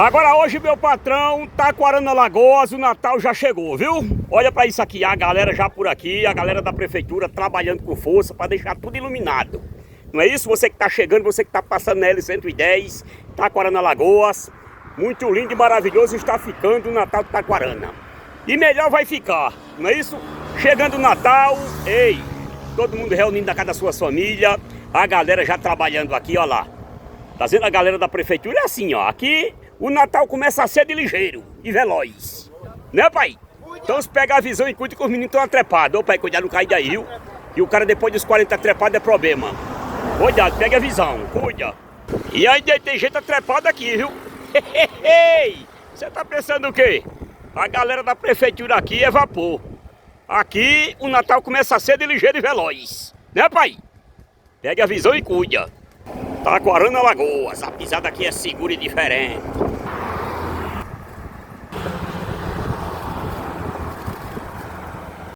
Agora hoje, meu patrão, Taquarana Lagoas, o Natal já chegou, viu? Olha pra isso aqui, a galera já por aqui, a galera da prefeitura trabalhando com força para deixar tudo iluminado. Não é isso? Você que tá chegando, você que tá passando na L110, Taquarana Lagoas, muito lindo e maravilhoso está ficando o Natal de Taquarana. E melhor vai ficar, não é isso? Chegando o Natal, ei, todo mundo reunindo na casa da sua família, a galera já trabalhando aqui, ó lá. Tá vendo a galera da prefeitura? É assim, ó, aqui o Natal começa a ser de ligeiro e veloz. Né, pai? Então se pega a visão e cuida que os meninos estão trepados. Ô, pai, cuidado, não cai daí, viu? E o cara depois dos 40 trepados é problema. Cuidado, pega a visão, cuida. E aí tem gente trepada aqui, viu? Você tá pensando o quê? A galera da prefeitura aqui é vapor. Aqui o Natal começa a ser de ligeiro e veloz. Né, pai? Pega a visão e cuida. Taquarana Lagoas, a pisada aqui é segura e diferente.